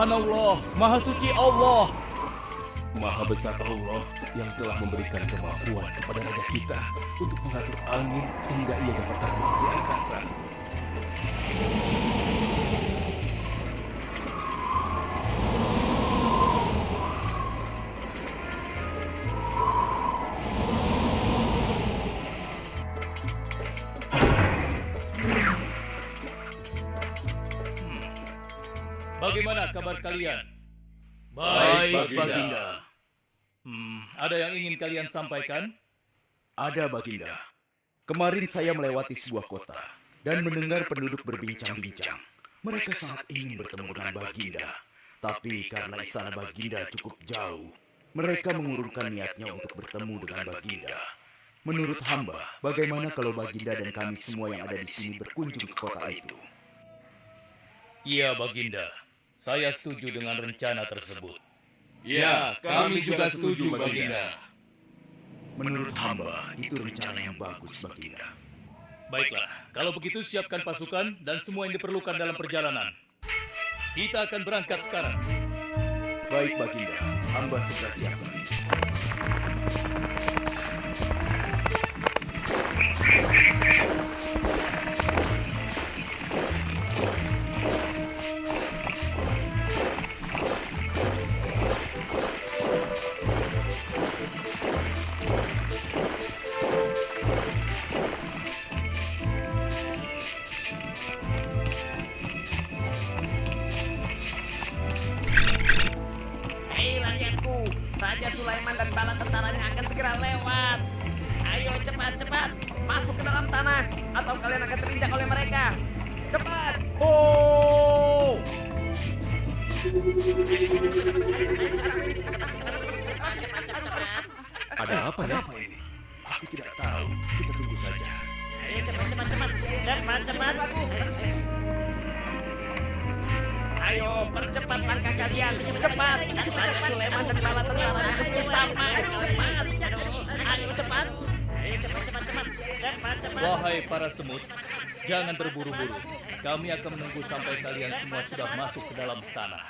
Subhanallah, Maha Suci Allah. Maha besar Allah yang telah memberikan kemampuan kepada raja kita untuk mengatur angin sehingga ia dapat terbang di angkasa. Bagaimana kabar kalian? Baik, Baginda. Ada yang ingin kalian sampaikan? Ada, Baginda. Kemarin saya melewati sebuah kota dan mendengar penduduk berbincang-bincang. Mereka sangat ingin bertemu dengan Baginda. Tapi karena istana Baginda cukup jauh, mereka mengurungkan niatnya untuk bertemu dengan Baginda. Menurut hamba, bagaimana kalau Baginda dan kami semua yang ada di sini berkunjung ke kota itu? Iya, Baginda. Saya setuju dengan rencana tersebut. Ya, kami juga setuju, Baginda. Menurut hamba, itu rencana yang bagus, Baginda. Baiklah, kalau begitu siapkan pasukan dan semua yang diperlukan dalam perjalanan. Kita akan berangkat sekarang. Baik, Baginda. Hamba segera siapkan. Hei rakyatku, Raja Sulaiman dan bala tentaranya akan segera lewat. Ayo cepat-cepat, masuk ke dalam tanah, atau kalian akan terinjak oleh mereka. Cepat! Oh! Ada apa ya? Aku tidak tahu. Kita tunggu saja. Ayo cepat. Ayo percepat langkah kalian, cepat! Raja Sulaiman dan bala tentaranya sudah sampai. Cepat! Ayo cepat! Cepat! Wahai para semut, jangan terburu-buru. Kami akan menunggu sampai kalian semua sudah masuk ke dalam tanah.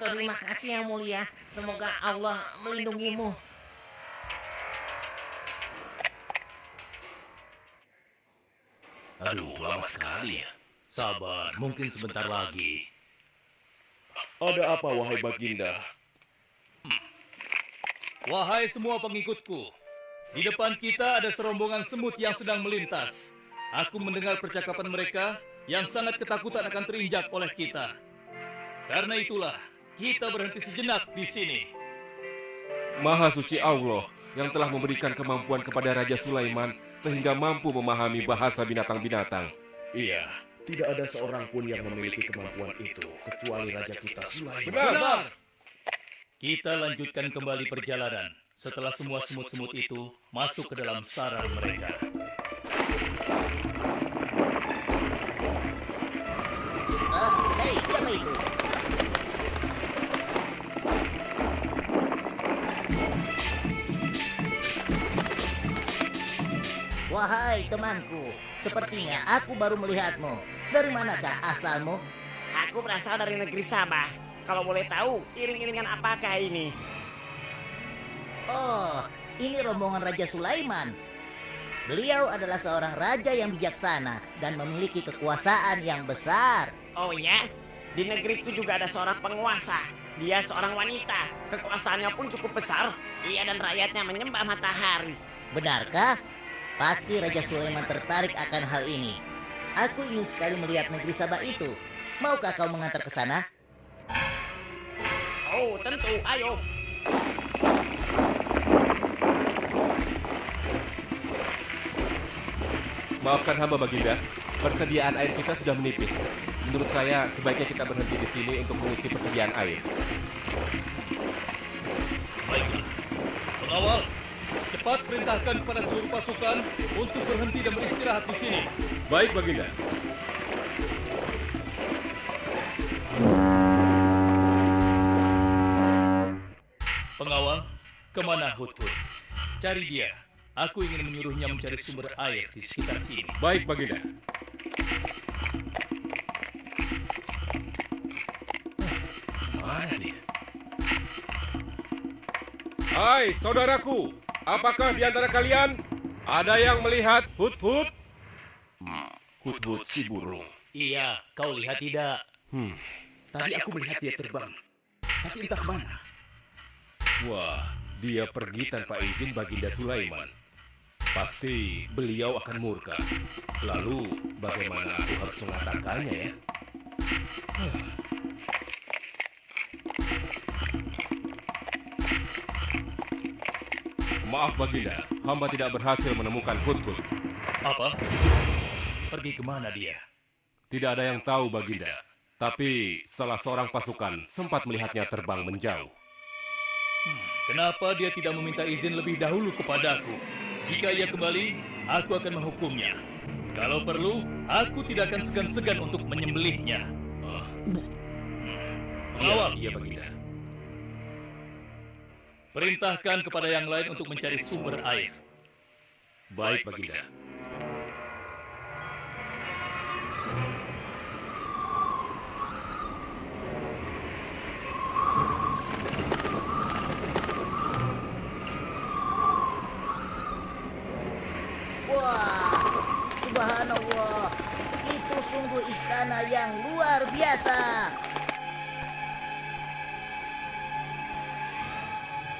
Terima kasih yang mulia. Semoga Allah melindungimu. Aduh, lama sekali ya. Sabar, mungkin sebentar lagi. Ada apa, wahai Baginda? Wahai semua pengikutku, di depan kita ada serombongan semut yang sedang melintas. Aku mendengar percakapan mereka yang sangat ketakutan akan terinjak oleh kita. Karena itulah, kita berhenti sejenak di sini. Maha suci Allah yang telah memberikan kemampuan kepada Raja Sulaiman sehingga mampu memahami bahasa binatang-binatang. Iya, tidak ada seorang pun yang memiliki kemampuan itu kecuali raja kita Sulaiman. Benar! Kita lanjutkan kembali perjalanan setelah semua semut-semut itu masuk ke dalam sarang mereka. Hei, siapa itu? Wahai temanku, sepertinya aku baru melihatmu. Dari manakah asalmu? Aku berasal dari negeri Sabah. Kalau boleh tahu, iring-iringan apakah ini? Oh, ini rombongan Raja Sulaiman. Beliau adalah seorang raja yang bijaksana dan memiliki kekuasaan yang besar. Oh ya, di negeriku juga ada seorang penguasa. Dia seorang wanita. Kekuasaannya pun cukup besar. Ia dan rakyatnya menyembah matahari. Benarkah? Pasti Raja Sulaiman tertarik akan hal ini. Aku ingin sekali melihat negeri Sabah itu. Maukah kau mengantar ke sana? Oh, tentu. Ayo. Maafkan hamba, Baginda. Persediaan air kita sudah menipis. Menurut saya, sebaiknya kita berhenti di sini untuk mengisi persediaan air. Baiklah. Pengawal, cepat perintahkan kepada seluruh pasukan untuk berhenti dan beristirahat di sini. Baik, Baginda. Pengawal, kemana Hudhud? Cari dia. Aku ingin menyuruhnya mencari sumber air di sekitar sini. Baik, Baginda. Hai saudaraku, apakah di antara kalian ada yang melihat Hut-Hut? Hut-hut si burung. Iya, kau lihat tidak? Tadi aku melihat dia terbang. Tapi entah kemana. Wah, dia pergi tanpa izin Baginda Sulaiman. Pasti beliau akan murka. Lalu bagaimana aku harus mengatakannya ya? Maaf Baginda, hamba tidak berhasil menemukan Hut-Hut. Apa? Pergi kemana dia? Tidak ada yang tahu Baginda. Tapi salah seorang pasukan sempat melihatnya terbang menjauh. Kenapa dia tidak meminta izin lebih dahulu kepadaku? Jika ia kembali, aku akan menghukumnya. Kalau perlu, aku tidak akan segan-segan untuk menyembelihnya. Pengawal, Iya Baginda. perintahkan kepada yang lain untuk mencari sumber air. Baik Baginda. Wah, subhanallah. Itu sungguh istana yang luar biasa.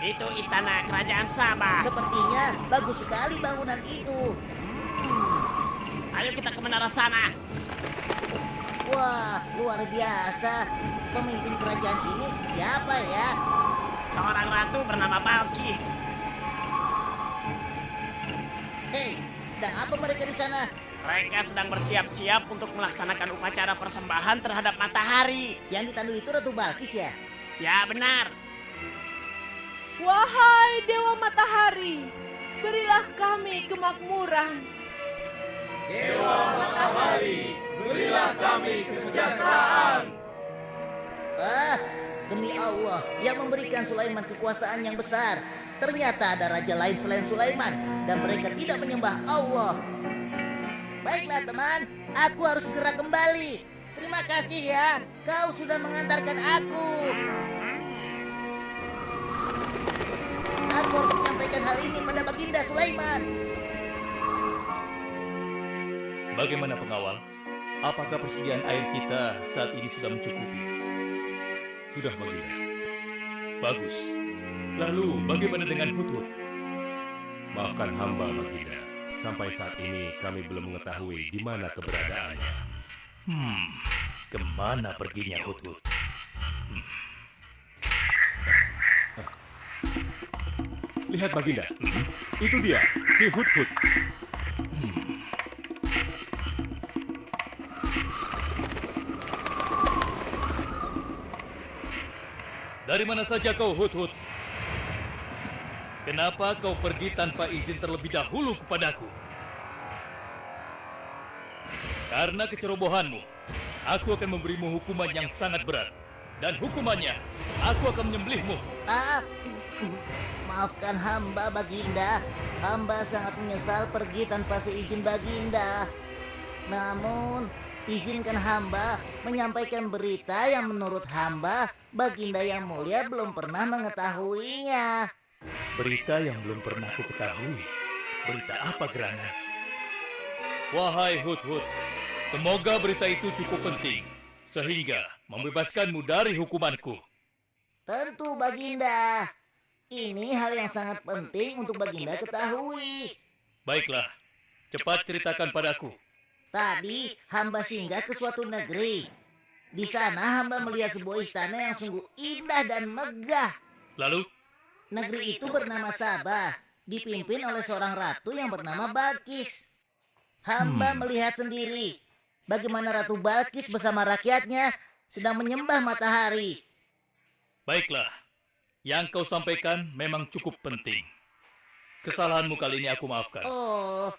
Itu istana kerajaan Sabah. Sepertinya bagus sekali bangunan itu. Ayo kita ke menara sana. Wah, luar biasa. Pemimpin kerajaan ini siapa ya? Seorang ratu bernama Balkis. Hei, sedang apa mereka di sana? Mereka sedang bersiap-siap untuk melaksanakan upacara persembahan terhadap matahari. Yang ditandui itu Ratu Balkis ya? Ya benar. Wahai Dewa Matahari, berilah kami kemakmuran. Ah, demi Allah, yang memberikan Sulaiman kekuasaan yang besar. Ternyata ada raja lain selain Sulaiman, dan mereka tidak menyembah Allah. Baiklah teman, aku harus segera kembali. Terima kasih ya, kau sudah mengantarkan aku. Aku harus menyampaikan hal ini pada Baginda Sulaiman. Bagaimana pengawal? Apakah persediaan air kita saat ini sudah mencukupi? Sudah Baginda. Bagus. Lalu bagaimana dengan Hut-Hut? Maafkan hamba Baginda. Sampai saat ini kami belum mengetahui di mana keberadaannya. Kemana perginya Hut-Hut? Lihat Baginda. Itu dia, si Hut-Hut. Dari mana saja kau, Hut-Hut? Kenapa kau pergi tanpa izin terlebih dahulu kepadaku? Karena kecerobohanmu, aku akan memberimu hukuman yang sangat berat. Dan hukumannya, aku akan menyembelihmu. Maafkan hamba Baginda. Hamba sangat menyesal pergi tanpa seizin Baginda. Namun, izinkan hamba menyampaikan berita yang menurut hamba Baginda yang mulia belum pernah mengetahuinya. Berita yang belum pernah aku ketahui. Berita apa gerangan? Wahai Hut-Hut, semoga berita itu cukup penting, sehingga membebaskanmu dari hukumanku. Tentu Baginda. Ini hal yang sangat penting untuk Baginda ketahui. Baiklah, cepat ceritakan padaku. Tadi hamba singgah ke suatu negeri. Di sana hamba melihat sebuah istana yang sungguh indah dan megah. Lalu, Negeri itu bernama Sabah, dipimpin oleh seorang ratu yang bernama Balkis. Hamba melihat sendiri bagaimana Ratu Balkis bersama rakyatnya sedang menyembah matahari. baiklah. Yang kau sampaikan memang cukup penting. Kesalahanmu kali ini aku maafkan. Oh,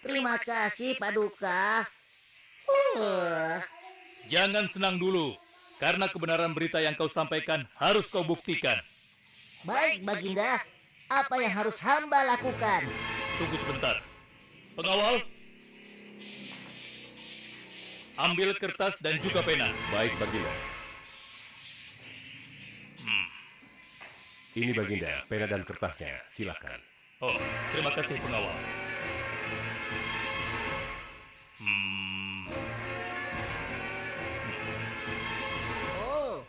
terima kasih Paduka. Jangan senang dulu, karena kebenaran berita yang kau sampaikan harus kau buktikan. Baik Baginda, apa yang harus hamba lakukan? Tunggu sebentar. Pengawal, ambil kertas dan juga pena. Baik Baginda. Ini Baginda, pena dan kertasnya. Silakan. Oh, terima kasih pengawal. Oh,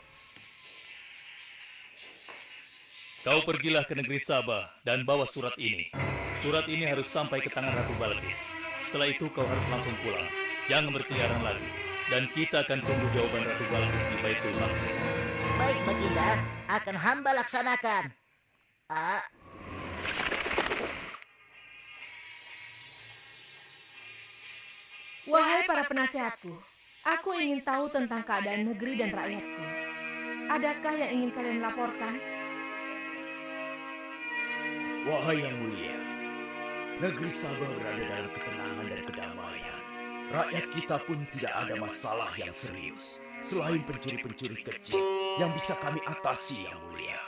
Kau pergilah ke negeri Sabah dan bawa surat ini. Surat ini harus sampai ke tangan Ratu Balkis. Setelah itu kau harus langsung pulang. Jangan berkeliaran lagi. Dan kita akan tunggu jawaban Ratu Balkis di Baitul Maqdis. baik Baginda, akan hamba laksanakan. Ah, Wahai para penasehatku, aku ingin tahu tentang keadaan negeri dan rakyatku. Adakah yang ingin kalian laporkan? Wahai yang mulia, negeri Sabah berada dalam ketenangan dan kedamaian. Rakyat kita pun tidak ada masalah yang serius, selain pencuri-pencuri kecil yang bisa kami atasi yang mulia.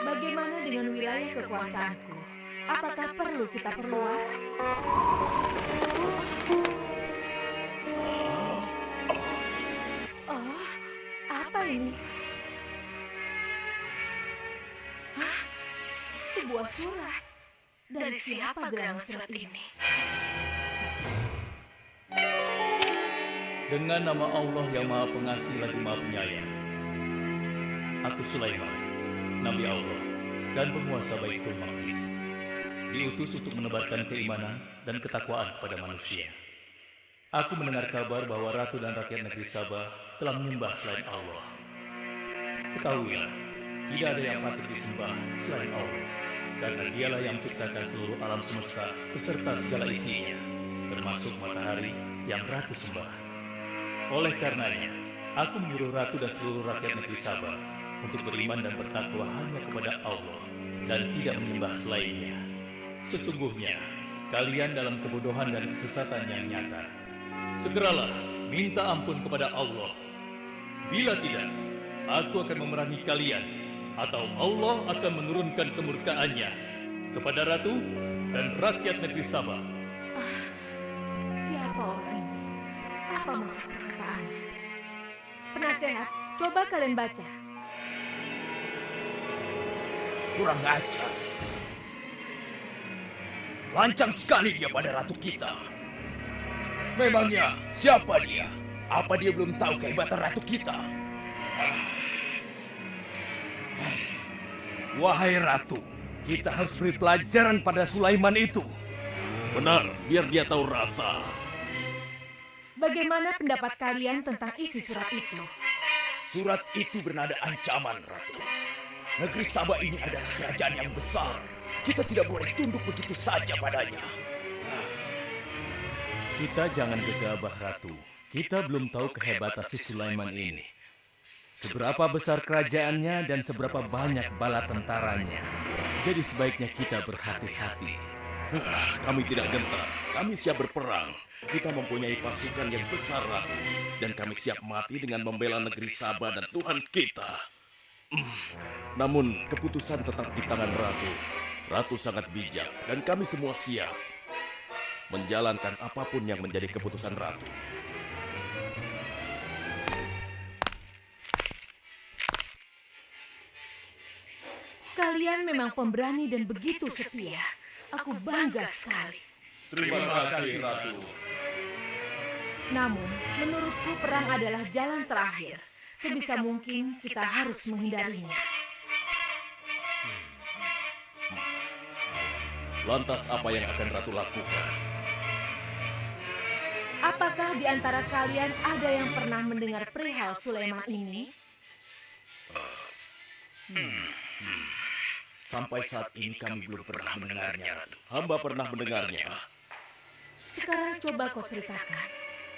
Bagaimana dengan wilayah kekuasaanku? Apakah perlu kita perluas? Oh, apa ini? Hah? Sebuah surat. Dari siapa gerangan surat ini? Dengan nama Allah yang Maha Pengasih lagi Maha Penyayang. Aku Sulaiman, Nabi Allah, dan penguasa Baitul Maqdis. Diutus untuk menebarkan keimanan dan ketakwaan kepada manusia. Aku mendengar kabar bahwa Ratu dan rakyat negeri Sabah telah menyembah selain Allah. Ketahuilah, tidak ada yang patut disembah selain Allah. Karena dialah yang menciptakan seluruh alam semesta beserta segala isinya, termasuk matahari yang Ratu sembah. Oleh karenanya, aku menyuruh Ratu dan seluruh rakyat negeri Sabah untuk beriman dan bertakwa hanya kepada Allah dan tidak menyembah selainnya. Sesungguhnya, kalian dalam kebodohan dan kesesatan yang nyata. Segeralah minta ampun kepada Allah. Bila tidak, aku akan memerangi kalian, atau Allah akan menurunkan kemurkaannya kepada Ratu dan rakyat negeri Sabah. Siapa orang ini? Apa maksud perkataannya? Penasehat, coba kalian baca. Kurang ajar. Lancang sekali dia pada ratu kita. Memangnya siapa dia? Apa dia belum tahu kehebatan ratu kita? Wahai ratu, kita harus beri pelajaran pada Sulaiman itu. Benar, biar dia tahu rasa. Bagaimana pendapat kalian tentang isi surat itu? Surat itu bernada ancaman, ratu. Negeri Sabah ini adalah kerajaan yang besar. Kita tidak boleh tunduk begitu saja padanya. Kita jangan gegabah, Ratu. Kita belum tahu kehebatan si Sulaiman ini. Seberapa besar kerajaannya dan seberapa banyak bala tentaranya. Jadi sebaiknya kita berhati-hati. Kami tidak gentar. Kami siap berperang. Kita mempunyai pasukan yang besar, Ratu. Dan kami siap mati dengan membela negeri Sabah dan Tuhan kita. Namun, keputusan tetap di tangan Ratu. Ratu sangat bijak, dan kami semua siap menjalankan apapun yang menjadi keputusan Ratu. Kalian memang pemberani dan begitu setia. Aku bangga sekali. Terima kasih, Ratu. Namun, menurutku perang adalah jalan terakhir. Sebisa mungkin kita harus menghindarinya. Lantas apa yang akan Ratu lakukan? Apakah di antara kalian ada yang pernah mendengar perihal Sulaiman ini? Sampai saat ini kami belum pernah mendengarnya, Ratu. Hamba pernah mendengarnya. Sekarang coba kau ceritakan.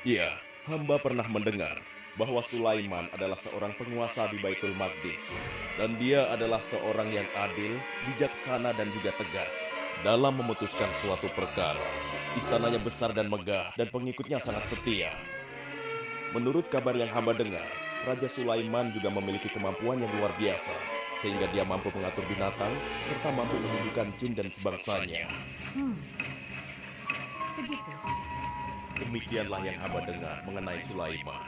Iya, hamba pernah mendengar bahwa Sulaiman adalah seorang penguasa di Baitul Maqdis. Dan dia adalah seorang yang adil, bijaksana, dan juga tegas dalam memutuskan suatu perkara. Istananya besar dan megah, dan pengikutnya sangat setia. Menurut kabar yang hamba dengar, Raja Sulaiman juga memiliki kemampuan yang luar biasa, sehingga dia mampu mengatur binatang, serta mampu menundukkan jin dan sebangsanya. Begitu. Demikianlah yang hamba dengar mengenai Sulaiman.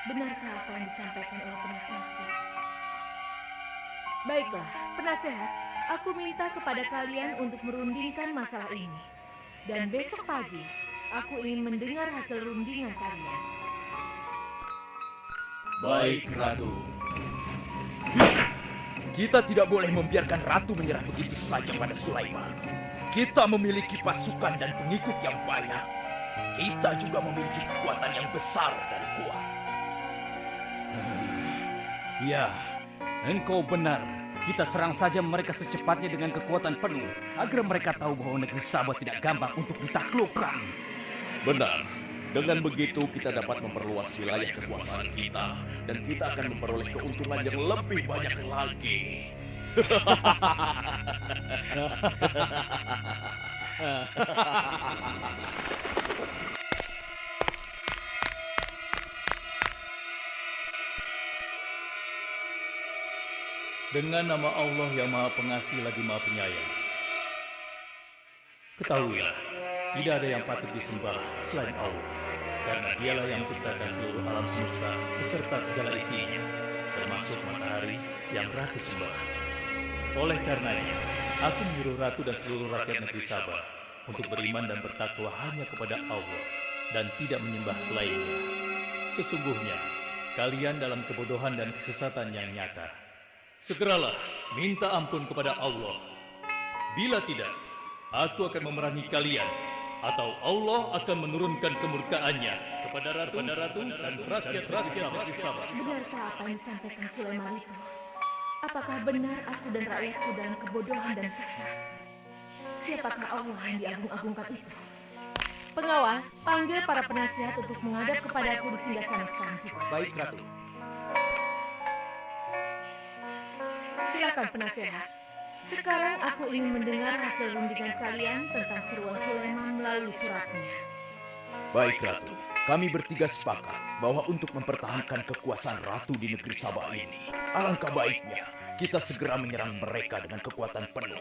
Benarkah apa yang disampaikan oleh penasehatku? Baiklah, penasehat, aku minta kepada kalian untuk merundingkan masalah ini. Dan besok pagi, aku ingin mendengar hasil rundingan kalian. Baik, Ratu. Kita tidak boleh membiarkan Ratu menyerah begitu saja pada Sulaiman. Kita memiliki pasukan dan pengikut yang banyak. Kita juga memiliki kekuatan yang besar dan kuat. Ya, engkau benar. Kita serang saja mereka secepatnya dengan kekuatan penuh, agar mereka tahu bahwa negeri Sabah tidak gampang untuk ditaklukkan. Benar. Dengan begitu kita dapat memperluas wilayah kekuasaan kita dan kita akan memperoleh keuntungan yang lebih banyak lagi. Dengan nama Allah yang Maha Pengasih lagi Maha Penyayang. Ketahuilah, tidak ada yang patut disembah selain Allah, karena Dialah yang menciptakan seluruh alam semesta beserta segala isinya, termasuk matahari yang Ratu sembah. Oleh karenanya, aku menyuruh Ratu dan seluruh rakyat negeri Sabah untuk beriman dan bertakwa hanya kepada Allah dan tidak menyembah selainnya. Sesungguhnya, kalian dalam kebodohan dan kesesatan yang nyata. Segeralah minta ampun kepada Allah. Bila tidak, aku akan memerangi kalian, atau Allah akan menurunkan kemurkaannya kepada Ratu dan rakyat-rakyat Sabah. Benarkah apa yang disampaikan Sulaiman itu? Apakah benar aku dan rakyatku dalam kebodohan dan sesat? Siapakah Allah yang diagung-agungkan itu? Pengawal, panggil para penasihat untuk menghadap kepadaku di singgasana sekarang juga. Baik, Ratu. Silakan penasehat. Sekarang aku ingin mendengar hasil rundingan kalian tentang seruan Sulaiman melalui suratnya. Baik, Ratu. Kami bertiga sepakat bahwa untuk mempertahankan kekuasaan Ratu di negeri Sabah ini, alangkah baiknya kita segera menyerang mereka dengan kekuatan penuh,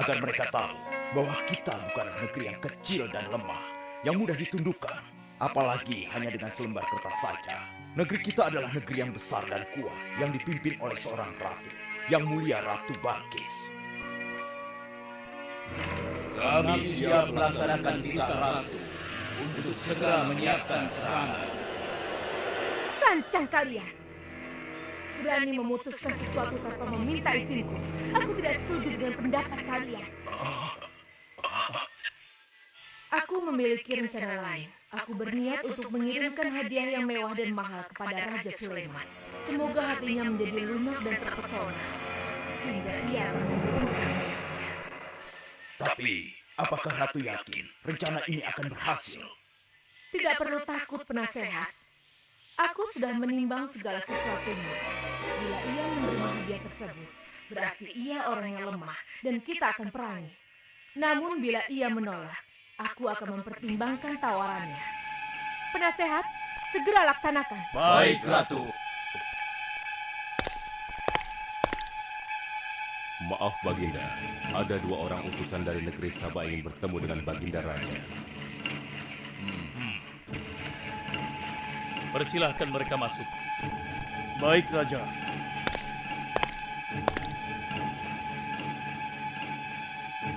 agar mereka tahu bahwa kita bukanlah negeri yang kecil dan lemah, yang mudah ditundukkan, apalagi hanya dengan selembar kertas saja. Negeri kita adalah negeri yang besar dan kuat, yang dipimpin oleh seorang ratu, yang mulia Ratu Balkis. Kami siap melaksanakan titah Ratu untuk segera menyiapkan serangan. Rancang kalian! Berani memutuskan sesuatu tanpa meminta izinku. Aku tidak setuju dengan pendapat kalian. Aku memiliki rencana lain. Aku berniat untuk mengirimkan hadiah yang mewah dan mahal kepada Raja Sulaiman. Semoga hatinya menjadi lunak dan terpesona, sehingga ia akan membunuhkan rakyatnya. Tapi, apakah Ratu yakin rencana ini akan berhasil? Tidak perlu takut, penasehat. Aku sudah menimbang segala sesuatunya. Bila ia menerima hadiah tersebut, berarti ia orang yang lemah dan kita akan perangi. Namun bila ia menolak, aku akan mempertimbangkan tawarannya. Penasehat, segera laksanakan. Baik, Ratu. Maaf Baginda, ada 2 orang utusan dari negeri Sabah ingin bertemu dengan Baginda Raja. Persilahkan mereka masuk. Baik, Raja.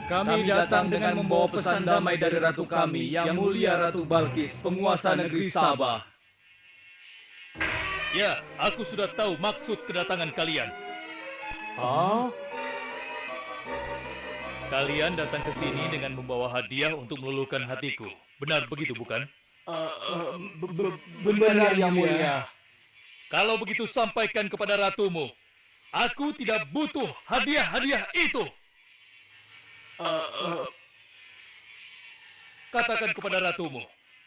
Kami datang dengan membawa pesan damai dari Ratu kami, Yang Mulia Ratu Balkis, penguasa negeri Sabah. Ya, aku sudah tahu maksud kedatangan kalian. Hah? Kalian datang ke sini dengan membawa hadiah untuk meluluhkan hatiku. Benar begitu, bukan? Benar, Yang Mulia. Kalau begitu sampaikan kepada ratumu. Aku tidak butuh hadiah-hadiah itu. Katakan kepada ratumu,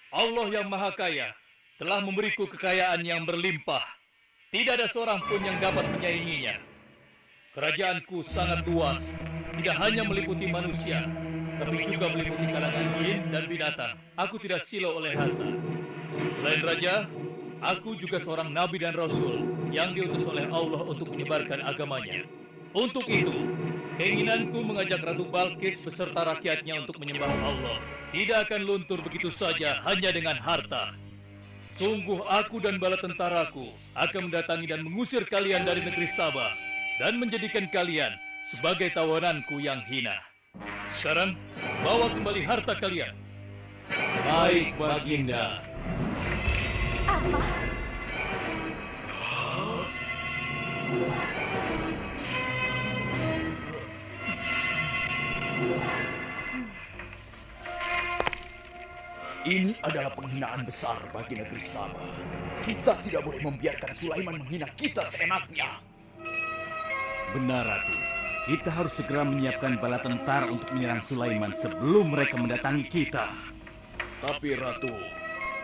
Allah yang Maha Kaya telah memberiku kekayaan yang berlimpah. Tidak ada seorang pun yang dapat menyainginya. Kerajaanku sangat luas, tidak hanya meliputi manusia, tapi juga meliputi kalangan jin dan binatang. Aku tidak silau oleh harta. Selain raja, aku juga seorang nabi dan rasul yang diutus oleh Allah untuk menyebarkan agamanya. Untuk itu, Keinginanku mengajak Ratu Balkis beserta rakyatnya untuk menyembah Allah tidak akan luntur begitu saja hanya dengan harta. Sungguh aku dan bala tentaraku akan mendatangi dan mengusir kalian dari negeri Sabah dan menjadikan kalian sebagai tawananku yang hina. Sekarang, bawa kembali harta kalian. Baik, Baginda. Apa? Ini adalah penghinaan besar bagi negeri Sabah. Kita tidak boleh membiarkan Sulaiman menghina kita seenaknya. Benar, Ratu. Kita harus segera menyiapkan bala tentara untuk menyerang Sulaiman sebelum mereka mendatangi kita. Tapi Ratu,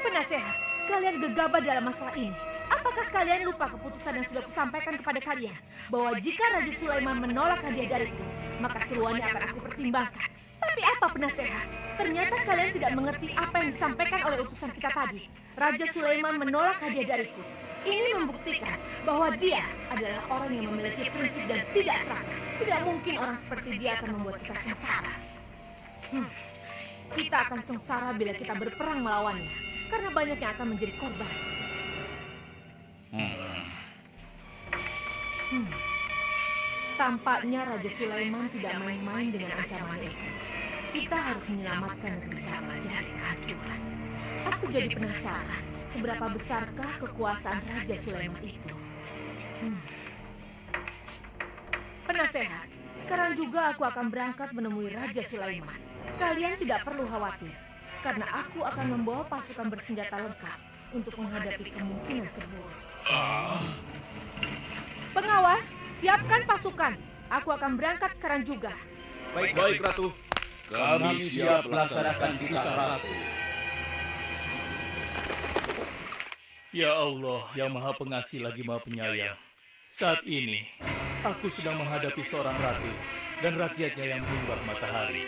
Penasehat, kalian gegabah dalam masalah ini. Apakah kalian lupa keputusan yang sudah kusampaikan kepada kalian? Bahwa jika Raja Sulaiman menolak hadiah dariku, maka seruannya akan aku pertimbangkan. Tapi apa penasehat? Ternyata kalian tidak mengerti apa yang disampaikan oleh utusan kita tadi. Raja Sulaiman menolak hadiah dariku. Ini membuktikan bahwa dia adalah orang yang memiliki prinsip dan tidak serakah. Tidak mungkin orang seperti dia akan membuat kita sengsara. Kita akan sengsara bila kita berperang melawannya, karena banyak yang akan menjadi korban. Tampaknya Raja Sulaiman tidak main-main dengan ancaman itu. Kita harus menyelamatkan negeri Sabah dari kehancuran. Aku jadi penasaran, seberapa besarkah kekuasaan Raja Sulaiman itu? Penasehat, sekarang juga aku akan berangkat menemui Raja Sulaiman. Kalian tidak perlu khawatir, karena aku akan membawa pasukan bersenjata lengkap untuk menghadapi kemungkinan terburuk. Pengawal, siapkan pasukan. Aku akan berangkat sekarang juga. Baik, Ratu. kami siap melaksanakan titah Ratu. Ya Allah, yang Maha Pengasih lagi Maha Penyayang. Saat ini, aku sedang menghadapi seorang ratu dan rakyatnya yang menyembah matahari.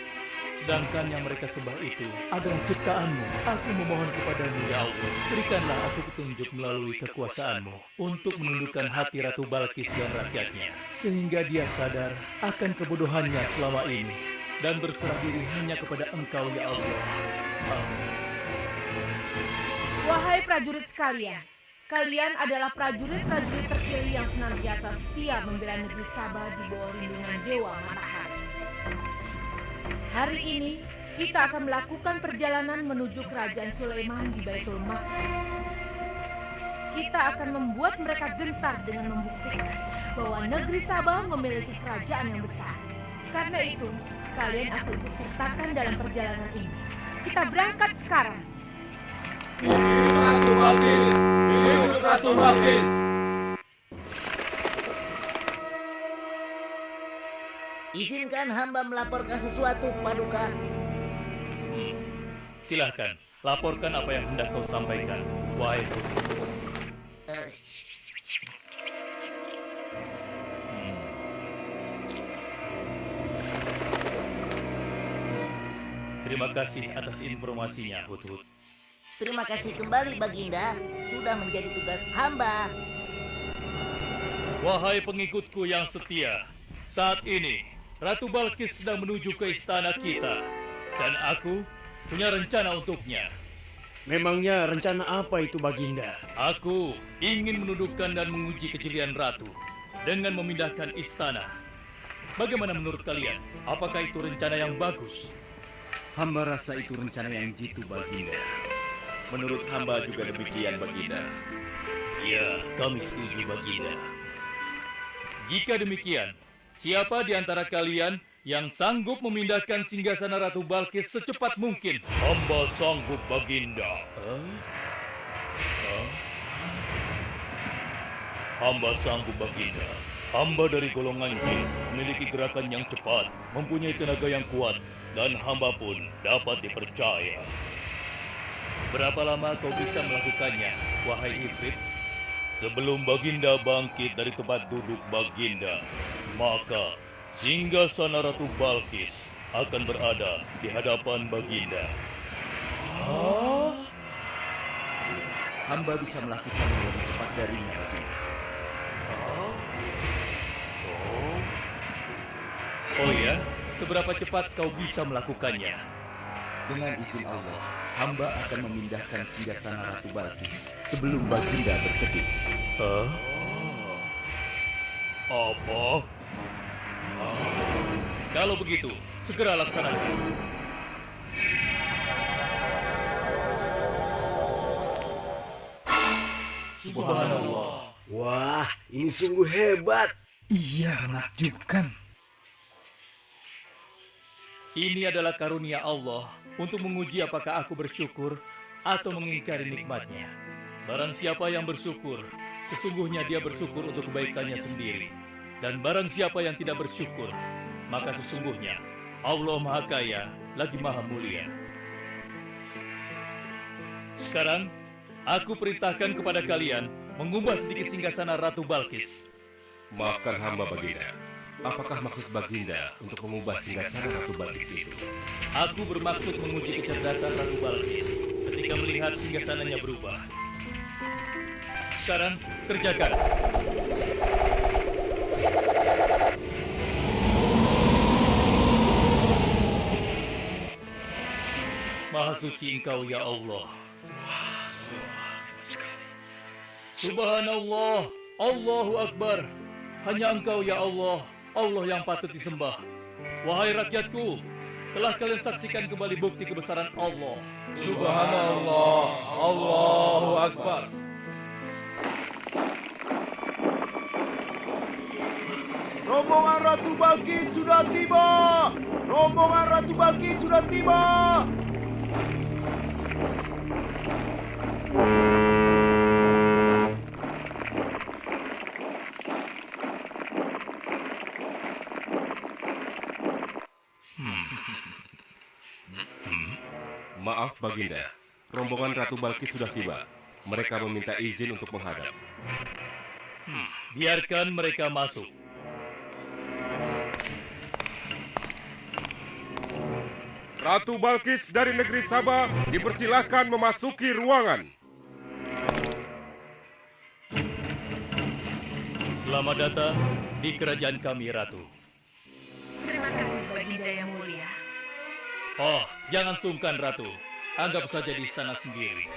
Sedangkan yang mereka sembah itu adalah ciptaanmu. Aku memohon kepadamu, ya Allah, berikanlah aku petunjuk melalui kekuasaanmu untuk menundukkan hati Ratu Balkis dan rakyatnya, sehingga dia sadar akan kebodohannya selama ini dan berserah diri hanya kepada Engkau, ya Allah. Amin. Wahai prajurit sekalian, kalian adalah prajurit-prajurit terpilih yang senantiasa setia membela negeri Sabah di bawah lindungan Dewa Matahari. Hari ini, kita akan melakukan perjalanan menuju kerajaan Sulaiman di Baitul Maqdis. Kita akan membuat mereka gentar dengan membuktikan bahwa negeri Sabah memiliki kerajaan yang besar. Karena itu, kalian aku ikut sertakan dalam perjalanan ini. Kita berangkat sekarang. Ratu Balkis! Hidup Ratu Balkis! Izinkan hamba melaporkan sesuatu, Paduka. Silahkan, laporkan apa yang hendak kau sampaikan, wahai Putu. Terima kasih atas informasinya, Hut-Hut. Terima kasih kembali, Baginda. Sudah menjadi tugas hamba. Wahai pengikutku yang setia, saat ini Ratu Balkis sedang menuju ke istana kita, dan aku punya rencana untuknya. Memangnya rencana apa itu, Baginda? Aku ingin menundukkan dan menguji kejelian Ratu dengan memindahkan istana. Bagaimana menurut kalian? Apakah itu rencana yang bagus? Hamba rasa itu rencana yang jitu, Baginda. Menurut hamba juga demikian, Baginda. Ya, kami setuju, Baginda. Jika demikian, siapa di antara kalian yang sanggup memindahkan singgasana Ratu Balkis secepat mungkin? Hamba sanggup, Baginda. Hamba sanggup, Baginda. Hamba dari golongan jin, memiliki gerakan yang cepat, mempunyai tenaga yang kuat, dan hamba pun dapat dipercaya. Berapa lama kau bisa melakukannya, wahai Ifrit? Sebelum Baginda bangkit dari tempat duduk Baginda, maka singgasana Ratu Balkis akan berada di hadapan Baginda. Hamba bisa melakukannya lebih cepat darinya, Baginda. Oh ya, seberapa cepat kau bisa melakukannya? Dengan izin Allah, hamba akan memindahkan singgasana Ratu Balkis sebelum Baginda berkedip. Hah? Apa? Kalau begitu, segera laksanakan. Subhanallah. Wah, ini sungguh hebat. Iya, menakjubkan. Ini adalah karunia Allah untuk menguji apakah aku bersyukur atau mengingkari nikmatnya. Barang siapa yang bersyukur, sesungguhnya dia bersyukur untuk kebaikannya sendiri. Dan barang siapa yang tidak bersyukur, maka sesungguhnya Allah Maha Kaya lagi Maha Mulia. Sekarang, aku perintahkan kepada kalian mengubah sedikit singgasana Ratu Balkis. Maafkan hamba Baginda. Apakah maksud Baginda untuk mengubah singgasana Ratu Balkis itu? Aku bermaksud menguji kecerdasan Ratu Balkis ketika melihat singgasananya berubah. Sekarang, kerjakan. Maha suci Engkau ya Allah. Subhanallah, Allahu Akbar. Hanya Engkau ya Allah, Allah yang patut disembah. Wahai rakyatku, telah kalian saksikan kembali bukti kebesaran Allah. Subhanallah, Allahu Akbar. Rombongan Ratu Balkis sudah tiba! Rombongan Ratu Balkis sudah tiba! Maaf Baginda, rombongan Ratu Balkis sudah tiba. Mereka meminta izin untuk menghadap. Biarkan mereka masuk. Ratu Balkis dari negeri Sabah dipersilahkan memasuki ruangan. Selamat datang di kerajaan kami, Ratu. Terima kasih, Baginda yang mulia. Oh, jangan sungkan, Ratu. Anggap saja di istana sendiri.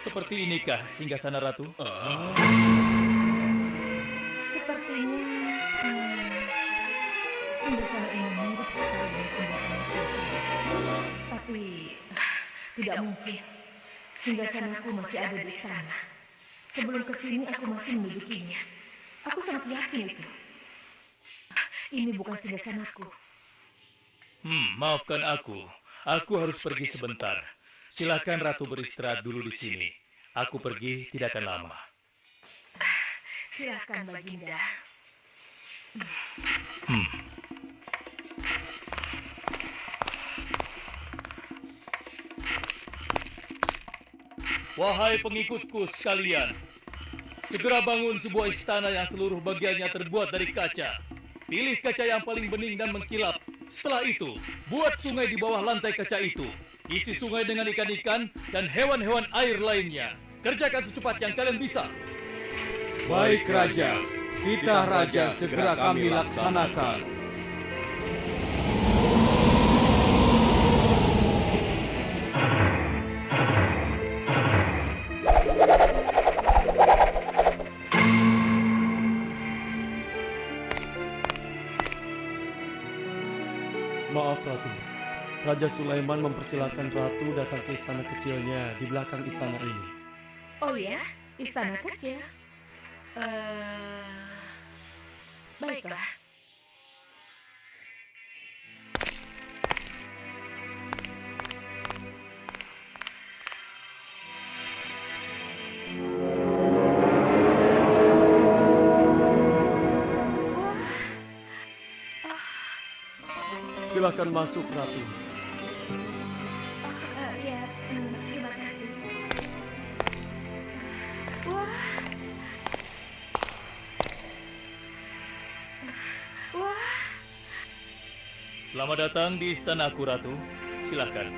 Seperti inikah singgasana Ratu? Sepertinya singgasana ini mirip sekali dengan singgasana biasa. Tapi tidak mungkin. Singgasanaku masih ada di sana. Sebelum kesini aku masih memilikinya. Aku sangat yakin itu. Ini bukan singgasanaku. Maafkan aku. Aku harus pergi sebentar. Silakan Ratu beristirahat dulu di sini. Aku pergi tidak akan lama. Silakan, Baginda. Wahai pengikutku sekalian, segera bangun sebuah istana yang seluruh bagiannya terbuat dari kaca. Pilih kaca yang paling bening dan mengkilap. Setelah itu, buat sungai di bawah lantai kaca itu. Isi sungai dengan ikan-ikan dan hewan-hewan air lainnya. Kerjakan secepat yang kalian bisa. Baik Raja, kita Raja segera kami laksanakan. Maaf Ratu, Raja Sulaiman mempersilahkan Ratu datang ke istana kecilnya di belakang istana ini. Oh ya, istana kecil. Baiklah. Silakan masuk Ratu. Ya, terima kasih. Wah. Wah. Selamat datang di istanaku, Ratu. Silakan.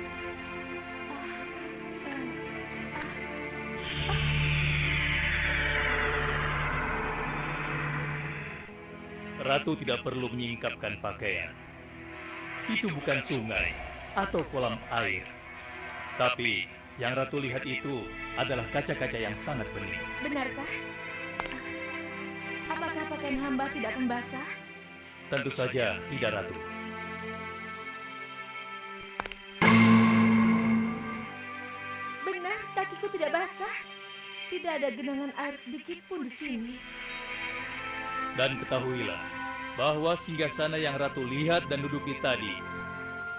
Ratu tidak perlu menyingkapkan pakaian. Itu bukan sungai atau kolam air. Tapi yang Ratu lihat itu adalah kaca-kaca yang sangat bening. Benarkah? Apakah pakaian hamba tidak akan basah? Tentu saja tidak, Ratu. Benar, kakiku tidak basah. Tidak ada genangan air sedikit pun di sini. Dan ketahuilah bahwa singgasana yang Ratu lihat dan duduki tadi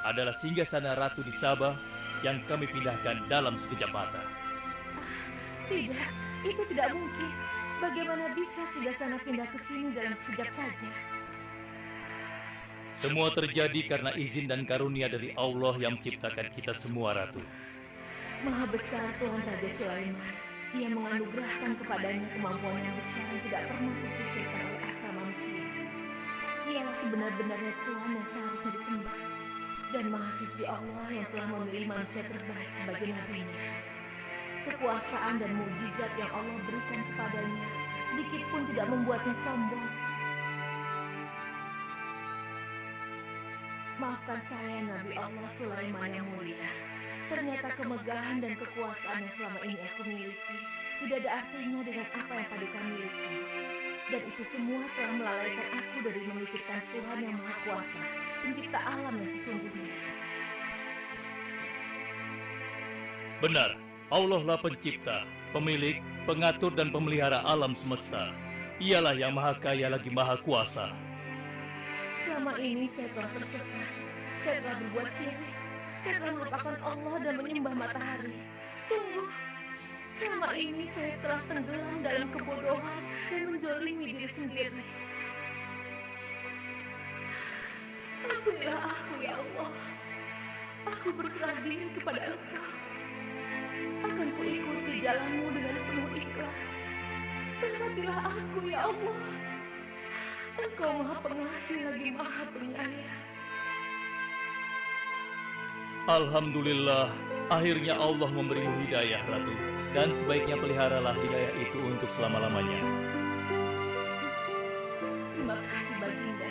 adalah singgasana Ratu di Sabah yang kami pindahkan dalam sekejap mata. Tidak, itu tidak mungkin. Bagaimana bisa singgasana pindah ke sini dalam sekejap saja? Semua terjadi karena izin dan karunia dari Allah yang menciptakan kita semua, Ratu. Maha besar Tuhan Raja Sulaiman. Ia menganugerahkan kepadanya kemampuan yang besar yang tidak pernah terfikirkan oleh akal manusia. Ialah sebenar-benarnya Tuhan yang seharusnya disembah. Dan Maha Suci Allah yang telah memilih manusia terbaik sebagai nabinya. Kekuasaan dan mukjizat yang Allah berikan kepadanya sedikit pun tidak membuatnya sombong. Maafkan saya, Nabi Allah Sulaiman yang mulia. Ternyata kemegahan dan kekuasaan yang selama ini aku miliki tidak ada artinya dengan apa yang Paduka miliki. Dan itu semua telah melalaikan aku dari memikirkan Tuhan yang Maha Kuasa, pencipta alam yang sesungguhnya. Benar, Allah lah pencipta, pemilik, pengatur dan pemelihara alam semesta. Ialah yang Maha Kaya lagi Maha Kuasa. Selama ini saya telah tersesat, saya telah berbuat syirik, saya telah melupakan Allah dan menyembah matahari. Sungguh, selama ini saya telah tenggelam dalam kebodohan dan menzolimi diri sendiri. Ampunilah aku, ya Allah. Aku berserah diri kepada Engkau. Akan kuikuti jalanmu dengan penuh ikhlas. Rahmatilah aku, ya Allah. Engkau Maha Pengasih lagi Maha Penyayang. Alhamdulillah, akhirnya Allah memberimu hidayah, Ratu. Dan sebaiknya peliharalah hidayah itu untuk selama-lamanya. Terima kasih, Baginda.